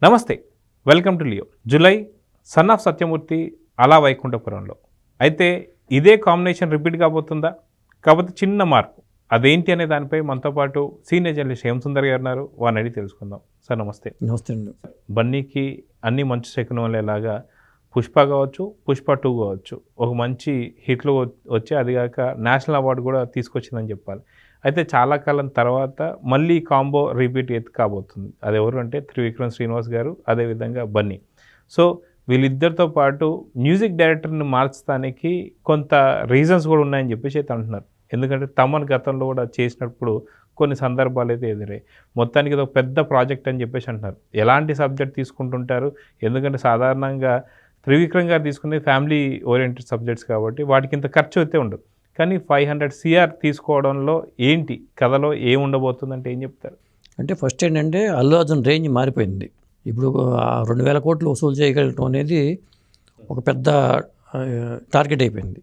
నమస్తే, welcome to Leo. July son of Satyamurthy అలా వైకుంఠపురంలో అయితే ఇదే కాంబినేషన్ రిపీట్ కాబోతుందా? కాకపోతే చిన్న మార్పు అదేంటి అనే దానిపై మనతో పాటు సీనియర్ జర్నలిస్ట్ హేమసుందర్ గారు ఉన్నారు. వారిని అడిగి తెలుసుకుందాం. సార్ నమస్తే. నమస్తే అండి. బన్నీకి అన్ని మంచి శకునంలాగా పుష్ప కావచ్చు, పుష్ప 2 కావచ్చు, ఒక మంచి హిట్లు వచ్చి అది కాక నేషనల్ అవార్డు కూడా తీసుకొచ్చిందని చెప్పాలి. అయితే చాలా కాలం తర్వాత మళ్ళీ కాంబో రిపీట్ కాబోతుంది. అది ఎవరు అంటే త్రివిక్రమ్ శ్రీనివాస్ గారు, అదేవిధంగా బన్నీ. సో వీళ్ళిద్దరితో పాటు మ్యూజిక్ డైరెక్టర్ని మార్చడానికి కొంత రీజన్స్ కూడా ఉన్నాయని చెప్పేసి అయితే అంటున్నారు. ఎందుకంటే తమన్ గతంలో కూడా చేసినప్పుడు కొన్ని సందర్భాలు అయితే ఎదురయ్యాయి. మొత్తానికి ఇది ఒక పెద్ద ప్రాజెక్ట్ అని చెప్పేసి అంటున్నారు. ఎలాంటి సబ్జెక్ట్ తీసుకుంటుంటారు? ఎందుకంటే సాధారణంగా త్రివిక్రమ్ గారు తీసుకునే ఫ్యామిలీ ఓరియంటెడ్ సబ్జెక్ట్స్ కాబట్టి వాటికి ఇంత ఖర్చు అయితే ఉండదు. కానీ 500 CR తీసుకోవడంలో ఏంటి కథలో ఏం ఉండబోతుందంటే ఏం చెప్తారు? అంటే ఫస్ట్ ఏంటంటే అల్లు అర్జున్ రేంజ్ మారిపోయింది. ఇప్పుడు 2000 కోట్లు వసూలు చేయగలగటం అనేది ఒక పెద్ద టార్గెట్ అయిపోయింది.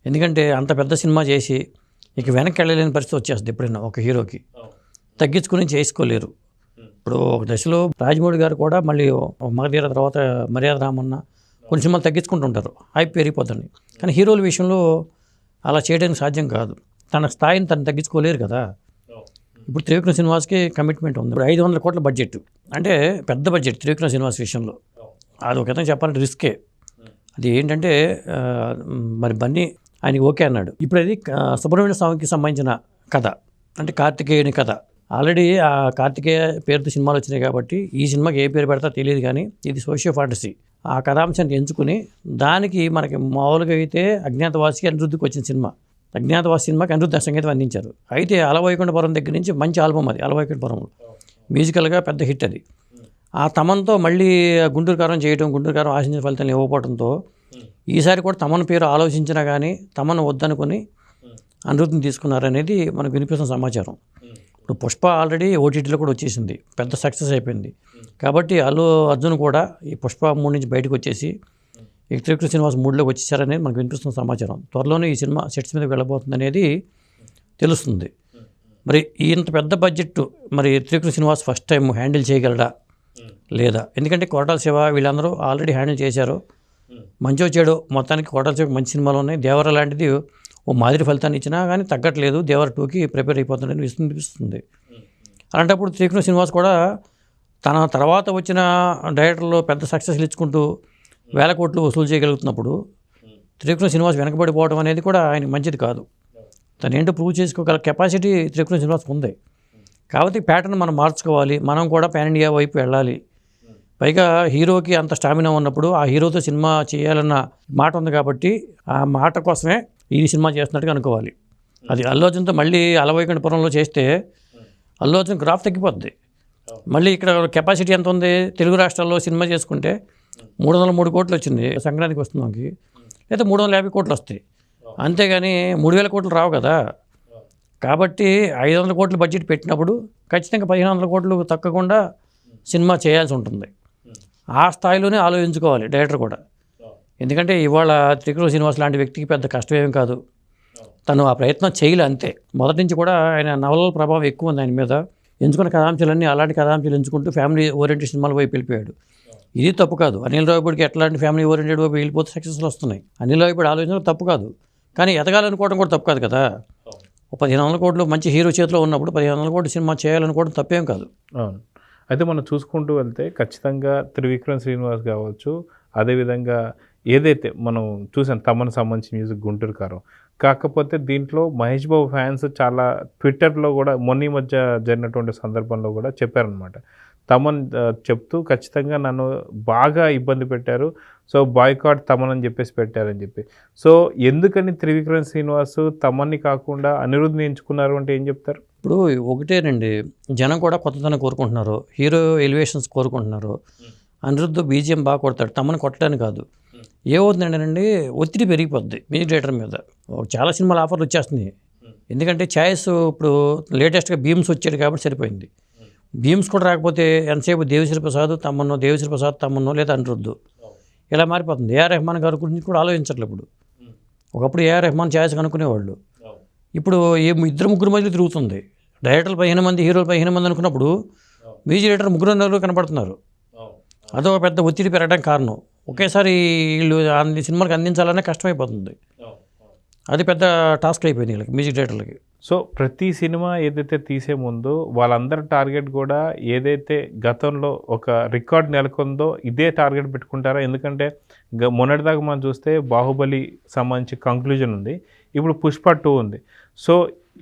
ఎందుకంటే అంత పెద్ద సినిమా చేసి ఇక వెనక్కి వెళ్ళలేని పరిస్థితి వచ్చేస్తుంది. ఎప్పుడైనా ఒక హీరోకి తగ్గించుకుని చేసుకోలేరు. ఇప్పుడు ఒక దశలో రాజమౌళి గారు కూడా మళ్ళీ మగధీర తర్వాత మర్యాద రామన్న కొన్ని సినిమాలు తగ్గించుకుంటుంటారు, హైప్ పెరిగిపోతుంది. కానీ హీరోల విషయంలో అలా చేయడానికి సాధ్యం కాదు. తన స్థాయిని తను తగ్గించుకోలేరు కదా. ఇప్పుడు త్రివిక్రమ్ శ్రీనివాస్కి కమిట్మెంట్ ఉంది. ఇప్పుడు 500 కోట్ల బడ్జెట్ అంటే పెద్ద బడ్జెట్ త్రివిక్రమ్ శ్రీనివాస్ విషయంలో. అది ఒక విధంగా చెప్పాలంటే రిస్కే. అది ఏంటంటే మరి బన్నీ ఆయనకి ఓకే అన్నాడు. ఇప్పుడు అది సుబ్రహ్మణ్య స్వామికి సంబంధించిన కథ, అంటే కార్తికేయుని కథ. ఆల్రెడీ ఆ కార్తికేయ పేరుతో సినిమాలు వచ్చినాయి కాబట్టి ఈ సినిమాకి ఏ పేరు పెడతా తెలియదు. కానీ ఇది సోషియో ఫాంటసీ. ఆ కథాంశాన్ని ఎంచుకుని దానికి మనకి మామూలుగా అయితే అజ్ఞాతవాసికి అనిరుద్ధికి వచ్చిన సినిమా, అజ్ఞాతవాసి సినిమాకి అనిరుద్ధ సంగీతం అందించారు. అయితే అలవైకుంఠపురం దగ్గర నుంచి మంచి ఆల్బమ్ అది. అలవైకుంఠపురంలో మ్యూజికల్గా పెద్ద హిట్ అది. ఆ తమన్తో మళ్ళీ గుంటూరు కారం చేయడం, గుంటూరు కారం ఆశించిన ఫలితాలు ఇవ్వకపోవడంతో ఈసారి కూడా తమన్ పేరు ఆలోచించినా కానీ తమన్ వద్దనుకొని అనిరుద్ధిని తీసుకున్నారనేది మనకు వినిపిస్తున్న సమాచారం. ఇప్పుడు పుష్ప ఆల్రెడీ OTTలో కూడా వచ్చేసింది, పెద్ద సక్సెస్ అయిపోయింది. కాబట్టి అల్లు అర్జున్ కూడా ఈ పుష్ప 3 నుంచి బయటకు వచ్చేసి ఈ త్రివిక్రమ్ శ్రీనివాస్ 3లోకి వచ్చేసారనేది మనకు వినిపిస్తున్న సమాచారం. త్వరలోనే ఈ సినిమా సెట్స్ మీదకి వెళ్ళబోతుంది అనేది తెలుస్తుంది. మరి ఇంత పెద్ద బడ్జెట్ మరి Trivikram Srinivas first time handle చేయగలడా లేదా? ఎందుకంటే కోటాల శివ వీళ్ళందరూ ఆల్రెడీ హ్యాండిల్ చేశారు. మంచో చెడో మొత్తానికి కోటాల శివ మంచి సినిమాలు ఉన్నాయి. దేవర లాంటిది ఓ మాదిరి ఫలితాన్ని ఇచ్చినా కానీ తగ్గట్లేదు. దేవర 2కి ప్రిపేర్ అయిపోతుందని వినిపిస్తుంది. అలాంటప్పుడు త్రివిక్రమ్ శ్రీనివాస్ కూడా తన తర్వాత వచ్చిన డైరెక్టర్లో పెద్ద సక్సెస్లు ఇచ్చుకుంటూ 1000 కోట్లు వసూలు చేయగలుగుతున్నప్పుడు త్రివిక్రమ్ శ్రీనివాస్ వెనకబడిపోవడం అనేది కూడా ఆయనకి మంచిది కాదు. తను ఏంటో ప్రూవ్ చేసుకోగల కెపాసిటీ త్రివిక్రమ్ శ్రీనివాస్కి ఉంది. కాబట్టి ప్యాటర్న్ మనం మార్చుకోవాలి, మనం కూడా పాన్ ఇండియా వైపు వెళ్ళాలి. పైగా హీరోకి అంత స్టామినా ఉన్నప్పుడు ఆ హీరోతో సినిమా చేయాలన్న మాట ఉంది కాబట్టి ఆ మాట కోసమే ఈ సినిమా చేస్తున్నట్టుగా అనుకోవాలి. అది అల్లు అర్జున్తో మళ్ళీ అలవైకుంఠపురంలో చేస్తే అల్లు అర్జున్ గ్రాఫ్ తగ్గిపోద్ది. మళ్ళీ ఇక్కడ కెపాసిటీ ఎంత ఉంది? తెలుగు రాష్ట్రాల్లో సినిమా చేసుకుంటే 303 కోట్లు వచ్చింది సంక్రాంతికి వస్తున్నాకి, లేదా 350 కోట్లు వస్తాయి. అంతేగాని 3000 కోట్లు రావు కదా. కాబట్టి 500 కోట్లు బడ్జెట్ పెట్టినప్పుడు ఖచ్చితంగా 1500 కోట్లు తగ్గకుండా సినిమా చేయాల్సి ఉంటుంది. ఆ స్థాయిలోనే ఆలోచించుకోవాలి డైరెక్టర్ కూడా. ఎందుకంటే ఇవాళ త్రివిక్రమ్ శ్రీనివాస్ లాంటి వ్యక్తికి పెద్ద కష్టమేం కాదు. తను ఆ ప్రయత్నం చేయలే అంతే. మొదటి నుంచి కూడా ఆయన నవలల ప్రభావం ఎక్కువ ఉంది ఆయన మీద. ఎంచుకున్న కథాంశాలన్నీ అలాంటి కథాంశాలు ఎంచుకుంటూ ఫ్యామిలీ ఓరియంటెడ్ సినిమాల వైపు వెళ్ళిపోయాడు. ఇది తప్పు కాదు. అనిల్ రావిపూడికి ఎట్లాంటి ఫ్యామిలీ ఓరియంటెడ్ వైపు వెళ్ళిపోతే సక్సెస్లు వస్తున్నాయి. అనిల్ రావిపూడి ఆలోచన తప్పు కాదు, కానీ ఎదగాలనుకోవడం కూడా తప్పు కాదు కదా. 1500 కోట్లు మంచి హీరో చేతిలో ఉన్నప్పుడు 1500 కోట్లు సినిమా చేయాలనుకోవడం తప్పేం కాదు. అవును. అయితే మనం చూసుకుంటూ వెళ్తే ఖచ్చితంగా త్రివిక్రమ్ శ్రీనివాస్ కావచ్చు, అదేవిధంగా ఏదైతే మనం చూసాం తమన్ సంబంధించి మ్యూజిక్ గుంటూరు కారం. కాకపోతే దీంట్లో మహేష్ బాబు ఫ్యాన్స్ చాలా ట్విట్టర్లో కూడా మొన్న మధ్య జరిగినటువంటి సందర్భంలో కూడా చెప్పారనమాట. తమన్ చెప్తూ ఖచ్చితంగా నన్ను బాగా ఇబ్బంది పెట్టారు, సో బాయ్కాట్ తమన్ అని చెప్పేసి పెట్టారని చెప్పి. సో ఎందుకని త్రివిక్రమ్ శ్రీనివాస్ తమన్ని కాకుండా అనిరుద్ధిని ఎంచుకున్నారు అంటే ఏం చెప్తారు? ఇప్పుడు ఒకటేనండి, జనం కూడా కొత్తదనం కోరుకుంటున్నారు, హీరో ఎలివేషన్స్ కోరుకుంటున్నారు. అనిరుద్ధ్ BGM బాగా కొడతాడు, తమను కొట్టడానికి కాదు. ఏమవుతుందంటేనండి, ఒత్తిడి పెరిగిపోద్ది మ్యూజిక్ డైరెక్టర్ మీద. చాలా సినిమాల ఆఫర్లు వచ్చేస్తున్నాయి. ఎందుకంటే ఛాయిస్ ఇప్పుడు లేటెస్ట్గా భీమ్స్ వచ్చాడు కాబట్టి సరిపోయింది. భీమ్స్ కూడా రాకపోతే ఎంతసేపు దేవిశ్రీ ప్రసాద్ తమ్మన్నో లేదా అనిరుద్ధ్ ఇలా మారిపోతుంది. AR రెహమాన్ గారి గురించి కూడా ఆలోచించట్లేదు. ఇప్పుడు ఒకప్పుడు AR రెహమాన్ ఛాయిస్ కనుక్కునేవాళ్ళు. ఇప్పుడు ఇద్దరు ముగ్గురు మధ్యలో తిరుగుతుంది. డైరెక్టర్లు 15 మంది, హీరోలు 15 మంది అనుకున్నప్పుడు మ్యూజిక్ డైరెక్టర్ 3 కనపడుతున్నారు. అదొక పెద్ద ఒత్తిడి పెరగడం కారణం. ఒకేసారి వీళ్ళు అన్ని సినిమాలకు అందించాలనే కష్టమైపోతుంది. అది పెద్ద టాస్క్ అయిపోయింది వీళ్ళకి, మ్యూజిక్ డైరెక్టర్లకి. సో ప్రతి సినిమా ఏదైతే తీసే ముందు వాళ్ళందరి టార్గెట్ కూడా ఏదైతే గతంలో ఒక రికార్డ్ నెలకొందో ఇదే టార్గెట్ పెట్టుకుంటారా? ఎందుకంటే మొన్నటిదాకా మనం చూస్తే బాహుబలి సంబంధించి కంక్లూజన్ ఉంది, ఇప్పుడు పుష్ప 2 ఉంది. సో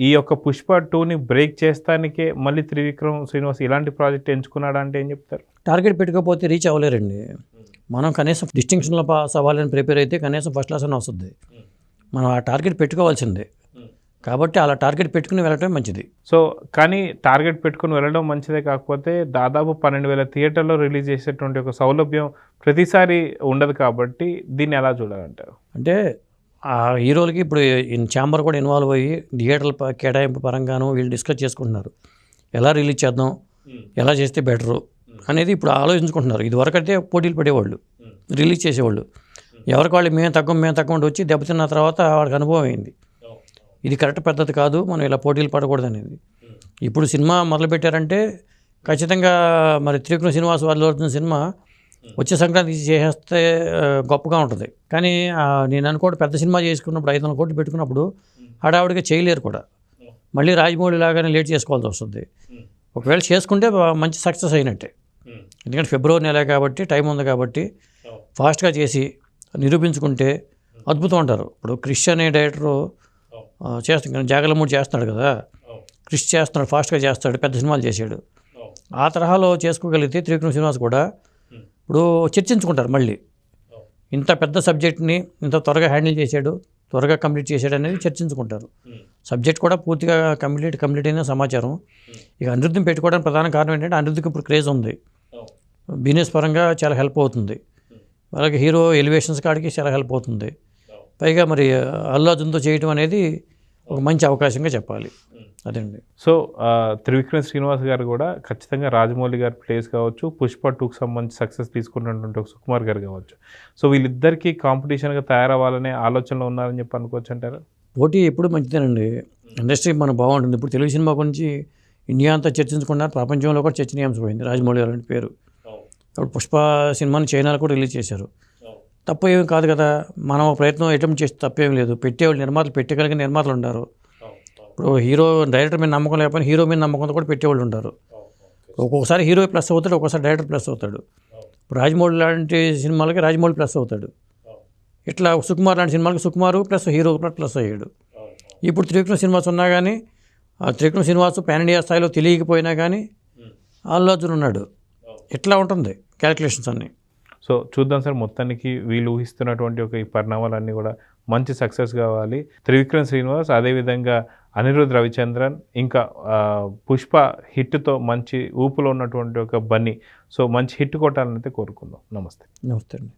ఈ యొక్క పుష్ప 2ని బ్రేక్ చేస్తానికే మళ్ళీ త్రివిక్రమ్ శ్రీనివాస్ ఇలాంటి ప్రాజెక్ట్ ఎంచుకున్నాడా అంటే ఏం చెప్తారు? టార్గెట్ పెట్టుకోకపోతే రీచ్ అవ్వలేరండి. మనం కనీసం డిస్టింక్షన్లో పాస్ అవ్వాలని ప్రిపేర్ అయితే కనీసం ఫస్ట్ క్లాస్ అని వస్తుంది. మనం ఆ టార్గెట్ పెట్టుకోవాల్సిందే. కాబట్టి అలా టార్గెట్ పెట్టుకుని వెళ్ళటమే మంచిది. సో కానీ టార్గెట్ పెట్టుకుని వెళ్ళడం మంచిదే, కాకపోతే దాదాపు 12,000 థియేటర్లో రిలీజ్ చేసేటువంటి ఒక సౌలభ్యం ప్రతిసారి ఉండదు కాబట్టి దీన్ని ఎలా చూడాలంటారు? అంటే ఆ హీరోలకి ఇప్పుడు ఛాంబర్ కూడా ఇన్వాల్వ్ అయ్యి థియేటర్ల కేటాయింపు పరంగాను వీళ్ళు డిస్కస్ చేసుకుంటున్నారు. ఎలా రిలీజ్ చేద్దాం, ఎలా చేస్తే బెటరు అనేది ఇప్పుడు ఆలోచించుకుంటున్నారు. ఇదివరకు అయితే పోటీలు పడేవాళ్ళు, రిలీజ్ చేసేవాళ్ళు. ఎవరికి వాళ్ళు మేము తగ్గం వచ్చి దెబ్బతిన్న తర్వాత వాడికి అనుభవం అయింది, ఇది కరెక్ట్ పద్ధతి కాదు, మనం ఇలా పోటీలు పడకూడదు అనేది. ఇప్పుడు సినిమా మొదలుపెట్టారంటే ఖచ్చితంగా మరి త్రివిక్రమ్ శ్రీనివాస్ వాళ్ళు వచ్చిన సినిమా వచ్చే సంక్రాంతికి చేస్తే గొప్పగా ఉంటుంది. కానీ నేను అనుకోవడం పెద్ద సినిమా చేసుకున్నప్పుడు 500 కోట్లు పెట్టుకున్నప్పుడు హడావుడిగా చేయలేరు కూడా. మళ్ళీ రాజమౌళి లాగానే లేట్ చేసుకోవాల్సి వస్తుంది. ఒకవేళ చేసుకుంటే మంచి సక్సెస్ అయినట్టే. ఎందుకంటే ఫిబ్రవరి నెల కాబట్టి టైం ఉంది కాబట్టి ఫాస్ట్గా చేసి నిరూపించుకుంటే అద్భుతం అంటారు. ఇప్పుడు క్రిష్ అనే డైరెక్టరు చేస్తాడు, జాగలమూడి చేస్తున్నాడు కదా, క్రిష్ చేస్తున్నాడు, ఫాస్ట్గా చేస్తాడు, పెద్ద సినిమాలు చేశాడు. ఆ తరహాలో చేసుకోగలిగితే త్రివిక్రమ్ శ్రీనివాస్ కూడా ఇప్పుడు చర్చించుకుంటారు మళ్ళీ, ఇంత పెద్ద సబ్జెక్ట్ని ఇంత త్వరగా హ్యాండిల్ చేశాడు, త్వరగా కంప్లీట్ చేశాడు అనేది చర్చించుకుంటారు. సబ్జెక్ట్ కూడా పూర్తిగా కంప్లీట్ అయిన సమాచారం. ఇక అనిరుద్ధిని పెట్టుకోవడానికి ప్రధాన కారణం ఏంటంటే అనిరుద్ధికి ఇప్పుడు క్రేజ్ ఉంది, బిజినెస్ పరంగా చాలా హెల్ప్ అవుతుంది, అలాగే హీరో ఎలివేషన్స్ కాడికి చాలా హెల్ప్ అవుతుంది. పైగా మరి అల్లు అర్జున్తో చేయటం అనేది ఒక మంచి అవకాశంగా చెప్పాలి. అదండి. సో త్రివిక్రమ్ శ్రీనివాస్ గారు కూడా ఖచ్చితంగా రాజమౌళి గారి ప్లేస్ కావచ్చు, పుష్ప 2కి సంబంధించి సక్సెస్ తీసుకున్నటువంటి ఒక సుకుమార్ గారు కావచ్చు, సో వీళ్ళిద్దరికీ కాంపిటీషన్గా తయారవ్వాలనే ఆలోచనలో ఉన్నారని చెప్పి అనుకోవచ్చు అంటారు. పోటీ ఎప్పుడు మంచిదేనండి, ఇండస్ట్రీ మనకు బాగుంటుంది. ఇప్పుడు తెలుగు సినిమా గురించి ఇండియా అంతా చర్చించుకున్నారు, ప్రపంచంలో కూడా చర్చనీయాంశమైంది రాజమౌళి అలాంటి పేరు. ఇప్పుడు పుష్ప సినిమాని చైనాలో కూడా రిలీజ్ చేశారు. తప్పు ఏమి కాదు కదా, మనం ప్రయత్నం అటెంప్ట్ చేస్తే తప్పేం లేదు. పెట్టేవాళ్ళు నిర్మాతలు, పెట్టగలిగిన నిర్మాతలు ఉంటారు. ఇప్పుడు హీరో డైరెక్టర్ మీద నమ్మకం లేకపోయినా హీరో మీద నమ్మకంతో కూడా పెట్టేవాళ్ళు ఉంటారు. ఒక్కొక్కసారి హీరో ప్లస్ అవుతాడు, ఒక్కొక్కసారి డైరెక్టర్ ప్లస్ అవుతాడు. ఇప్పుడు రాజమౌళి లాంటి సినిమాలకి రాజమౌళి ప్లస్ అవుతాడు. ఇట్లా సుకుమార్ లాంటి సినిమాలకి సుకుమారు ప్లస్ హీరో ప్లస్ అయ్యాడు. ఇప్పుడు త్రివిక్రమ్ శ్రీనివాస్ ఉన్నా కానీ ఆ త్రివిక్రమ్ శ్రీనివాస్ పాన్ ఇండియా స్థాయిలో తెలియకపోయినా కానీ అల్లు అర్జున్ ఉన్నాడు. ఇట్లా ఉంటుంది క్యాలిక్యులేషన్స్ అన్నీ. సో చూద్దాం సార్, మొత్తానికి వీళ్ళు ఊహిస్తున్నటువంటి ఒక ఈ పరిణామాలన్నీ కూడా మంచి సక్సెస్ కావాలి. త్రివిక్రమ్ శ్రీనివాస్, అదేవిధంగా అనిరుద్ రవిచంద్రన్, ఇంకా పుష్ప హిట్తో మంచి ఊపులో ఉన్నటువంటి ఒక బన్నీ, సో మంచి హిట్ కొట్టాలని అయితే కోరుకుందాం. నమస్తే. నమస్తే అండి.